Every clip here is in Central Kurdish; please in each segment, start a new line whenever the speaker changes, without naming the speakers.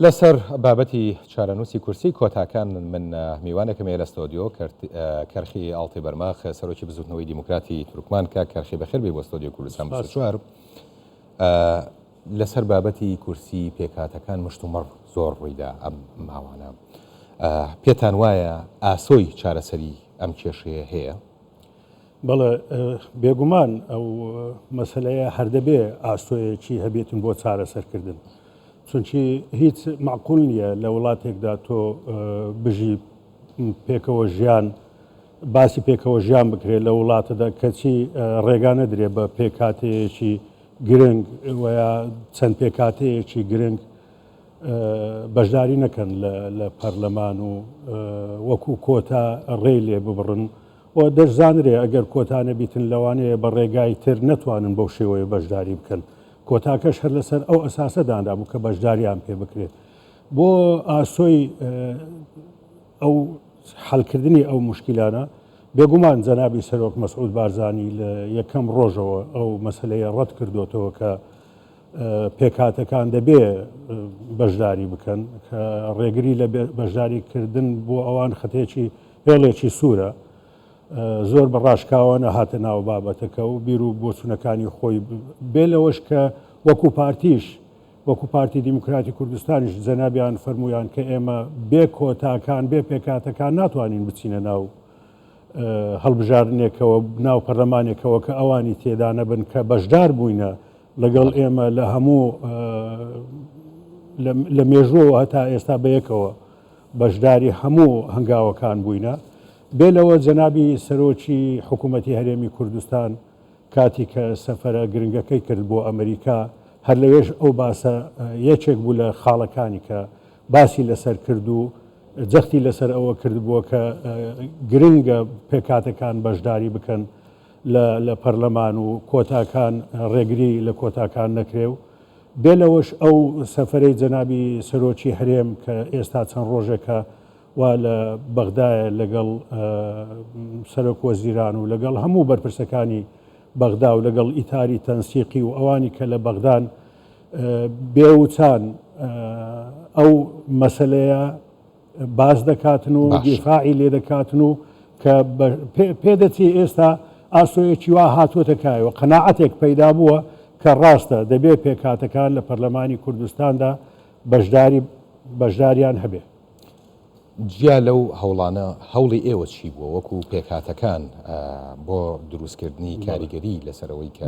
لەسەر بابەتی چارەنووسی کورسی کۆتاکان من میوانێکم لە ستۆدیۆ کەرخی ئاڵتی بەرماخ سەرۆکی بزوتنەوەی دیموکراتی تورکمان کە کەرخی بەخێر بێ بۆ ستۆدیۆ کوردستان 24 لەسەر بابەتی کورسی پێکاتەکان مشتومڕ زۆر ڕوویدا ئەم ماوانە پێتان وایە ئاسۆی چارەسەری ئەم کێشەیە هەیە؟
بەڵێ بێگومان ئەو مەسەلەیە هەردەبێ ئاسۆیەکی هەبێتن بۆ چارەسەرکردن، چونکی هیچ معقول نییە لە وڵاتێکدا تۆ بژی پێکەوە ژیان باسی پێکەوە ژیان بکرێت لە وڵاتەدا کەچی ڕێگانە درێ بە پێکاتەیەکی گرنگ ویا چەند پێکاتەیەکی گرنگ بەشداری نەکەن لە پەرلەمان و وەکو کۆتا ڕێی لێ ببڕن و دەشزانرێ ئەگەر کۆتانە بیتن لەوانەیە بە ڕێگای تر نەتوانن بەو شێوەیە بەشداری بکەن. کۆتاکەش هەر لەسەر ئەو ئەساسە دانرابوو کە بەشداریان پێ بکرێت بۆ ئاسۆی ئەو حەڵکردنی ئەو مشکلانە. بێگومان جەنابی سەرۆک مەسعود بارزانی لە یەکەم ڕۆژەوە ئەو مەسلەیە ڕەت کردوتەوە کە پێکاتەکان دەبێ بەشداری بکەن کە ڕێگری لە بەشداریکردن بۆ ئەوان خەتێکی هێڵێکی سوورە زۆر بە ڕاشکاوانە هاتە ناو بابەتەکە و بیر و بۆچوونەکانی خۆی بێ لەوەش کە وەکو پارتیش وەکو پارتی دیموکراتی کوردستانیش جەنابیان فەرمویان کە ئێمە بێ کۆتاکان بێ پێکاتەکان ناتوانین بچینە ناو هەڵبژارنێکەوە ناو پەرلەمانێکەوە کە ئەوانی تێدا نەبن کە بەشدار بووینە لەگەڵ ئێمە لە هەموو لە مێژووە هەتا ئێستا بەیەکەوە بەشداری هەموو هەنگاوەکان بووینە. بێ لەوە جەنابی سەرۆکی حکوومەتی هەرێمی کوردستان کاتی کە سەفەرە گرنگەکەی کرد بۆ ئەمریکا هەر لەوێش ئەو باسە یەکێک بوو لە خاڵەکانی کە باسی لەسەر کرد و جەختی لەسەر ئەوە کردبووە کە گرنگە پێکاتەکان بەشداری بکەن لە پەرلەمان و کۆتاکان ڕێگری لە کۆتاکان نەکرێ و بێ لەوەش ئەو سەفەرەی جەنابی سەرۆکی هەرێم کە ئێستا چەند ڕۆژێکە وا لە بەغدایە لەگەڵ سەرۆک وەزیران و لەگەڵ هەموو بەرپرسەکانی بەغدا و لەگەڵ ئیتاری تەنسیقی و ئەوانی کە لە بەغدان بێوچان ئەو مەسەلەیە باز دەکاتن و دیفاعی لێ دەکاتن و کە پێدەچی ئێستا ئاسۆیەکی وا هاتوۆتەکایەوە قەناعەتێک پەیدا بووە کە ڕاستە دەبێ پێکاتەکان لە پەرلەمانی کوردستاندا بەشداریان هەبێ.
جیا لەو هەوڵانە هەوڵی ئێوە چی بووە وەکو پێکاتەکان بۆ دروستکردنی کاریگەری لەسەرەوەی کە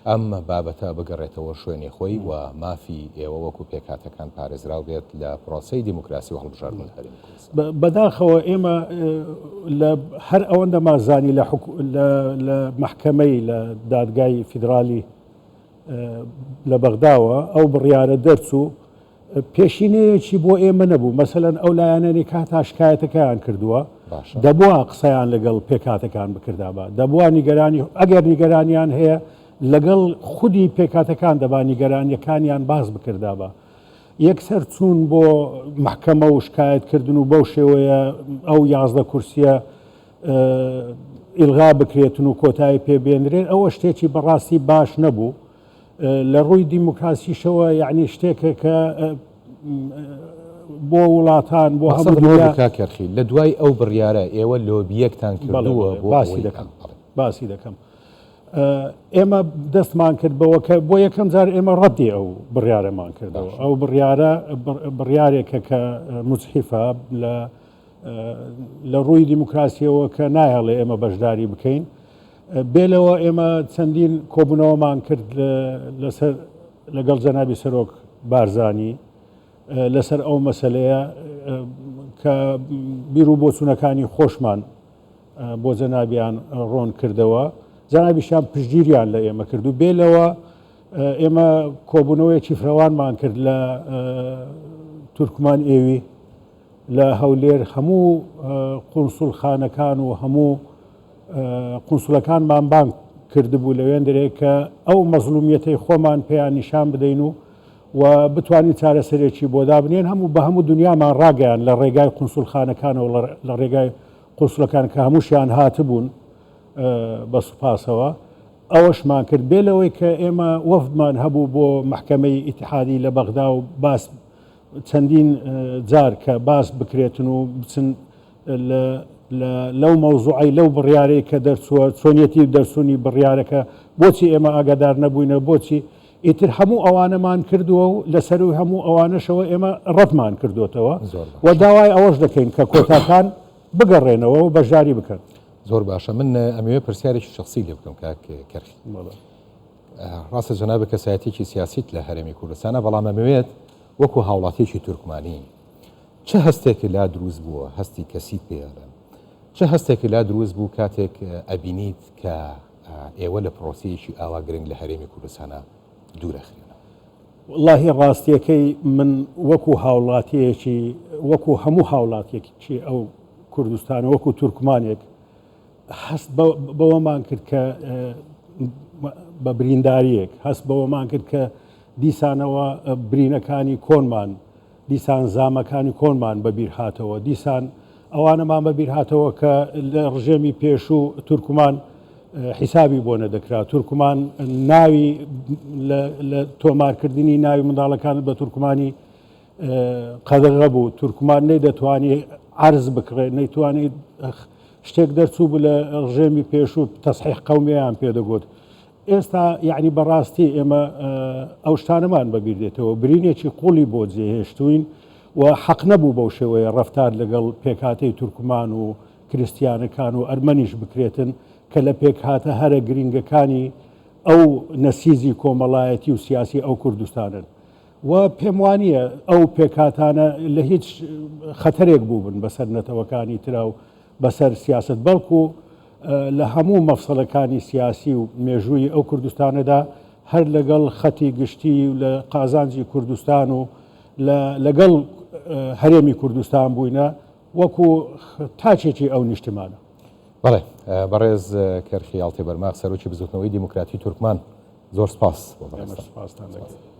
ئەم بابەتە بگەڕێتەوە شوێنی خۆی و مافی ئێوە وەکو پێکاتەکان پارێزراو بێت لە پرۆسەی دیموکراسی و هەڵبژاردن هەرێمی کوردستان؟
بەداخەوە ئێمە لە هەر ئەوەندە مازانی لە محکەمەی لە دادگای فیدرالی لە بەغداوە ئەو بڕیارە دەرچوو پێشینەیەکی بۆ ئێمە نەبوو. مەسەلەن ئەو لایەنانی کاتا شکایەتەکەیان کردووە دەبووە قسەیان لەگەڵ پێکاتەکان بکردابە، دەبووە نیگەرانی ئەگەر نیگەرانیان هەیە لەگەڵ خودی پێکاتەکان دەبا نیگەرانیەکانیان باز بکردابە. یەکسەر چوون بۆ محکەمە و شکایەتکردن و بەو شێوەیە ئەو 11 کورسیە ئیلغا بکرێتن و کۆتایی پێبێنرێت ئەوە شتێکی بەڕاستی باش نەبوو لە ڕووی دیموکراسیشەوە. یعنی شتێکە کە بۆ وڵاتان بۆ هەموو
کاکەرخی لە دوای ئەو بڕیارە ئێوە لۆبیەکتان کردووە
باسی دەکەم. ئێمە دەستمان کرد بەوە کە بۆ یەکەم جار ئێمە ڕەتی ئەو بڕیارەمان کردەوە. ئەو بڕیارێکە کە موچحیفە لە ڕووی دیموکراسیەوە کە نایەڵێ ئێمە بەشداری بکەین. بێلەوە ئێمە چەندین کۆبوونەوەمان کرد لەگەڵ جەنابی سەرۆک بارزانی لەسەر ئەو مەسەلەیە کە بیر و بۆچوونەکانی خۆشمان بۆ جەنابیان ڕۆن کردەوە. جەنابیشیان پشتگیریان لە ئێمە کرد و بێلەوە ئێمە کۆبوونەوەیەکی فراوانمان کرد لە تورکمان ئێوی لە هەولێر هەموو قونسوڵخانەکان و هەموو قونسوڵەکانمان بانگ کردبوو لەوێن دەرێ کە ئەو مەزلومیەتەی خۆمان پێیان نیشان بدەین و بتوانین چارەسەرێکی بۆ دابنێن هەموو بە هەموو دنیامان ڕاگەیان لە ڕێگای قونسوڵخانەکانەوە لە ڕێگای قونسوڵەکان کە هەمووشیان هاتبوون بە سوپاسەوە ئەوەشمان کرد. بێ لەوەی کە ئێمە وەفدمان هەبوو بۆ محکەمەی ئیتحادی لە بەغدا و چەندین جار کە باس بکرێتن و بچن لەو مەوزوعی لەو بڕیارەی کە دەرچووە چۆنیەتی دەرسوونی بڕیارەکە بۆچی ئێمە ئاگادار نەبووینە بۆچی ئیتر هەموو ئەوانەمان کردووە و لەسەروی هەموو ئەوانەشەوە ئێمە ڕەتمان کردوتەوە و داوای ئەوەش دەکەین کە کۆتاکان بگەڕێنەوە و بەشداری بکەن.
زۆر باشە من ئەمەوێ پرسیارێکی شخصی لێ بکەم کاک کەرخی. ڕاستە جەنابە کەسایەتێکی سیاسیت لە هەرێمی کوردستانە بەڵام ئەمەوێت وەکو هاوڵاتێکی تورکمانی چه هەستێکی لا دروست بووە هەستی کەسی پێڵێن چه هەستێکی لا دروست بوو کاتێک ئەبینیت کە ئێوە لە پرۆسەیەکی ئاوا گرنگ لە هەرێمی کوردستانە دوورەخرێنەوە؟
واللهی ڕاستیەکەی من وەکو هاوڵاتیەکی وەکو هەموو هاوڵاتێکی ئەو کوردستانە وەکو تورکمانێک هەست بەوەمان کرد کە بە برینداریەک هەست بەوەمان کرد کە دیسانەوە برینەکانی کۆنمان دیسان زامەکانی کۆنمان بەبیر هاتەوە دیسان ئەوانەمان بەبیر هاتەوە کە لە ڕژێمی پێشوو تورکمان حیسابی بۆ نەدەکرا تورکمان ناوی لە تۆمارکردنی ناوی منداڵەکان بە تورکمانی قەدەغە بوو تورکمان نەیدەتوانی عرض بکڕێت نەیتوانێت شتێک دەرچوو بوو لە ڕژێمی پێشوو تەسحیح قەومییان پێدەگوت ئێستا یعنی بەڕاستی ئێمە ئەو شتانەمان بەبیر دێتەوە برینێکی قوڵی بۆ جێهێشتوین و حەق نەبوو بەو شێوەیە ڕەفتار لەگەڵ پێکهاتەی تورکمان و کریسیانەکان و ئەرمەنیش بکرێتن کە لە پێکهاتە هەرە گرنگەکانی ئەو نەسیزی کۆمەڵایەتی و سیاسی ئەو کوردستانن و پێم وانییە ئەو پێکهاتانە لە هیچ خەتەرێک بوو بن بەسەر نەتەوەکانی ترا و بەسەر سیاست بەڵکو لە هەموو مەفسەڵەکانی سیاسی و مێژووی ئەو کوردستانەدا هەر لەگەڵ خەتی گشتی و لە قازانجی کوردستان و لەگەڵ هەرێمی کوردستان بووینە وەکو تاچێکی ئەو نیشتمانە.
بەڵێ بەڕێز کەرخی ئاڵتێ بەرماغ سەرۆکی بزوتنەوەی دیموکراتی تورکمان زۆر سپاس بۆ بەڕێز.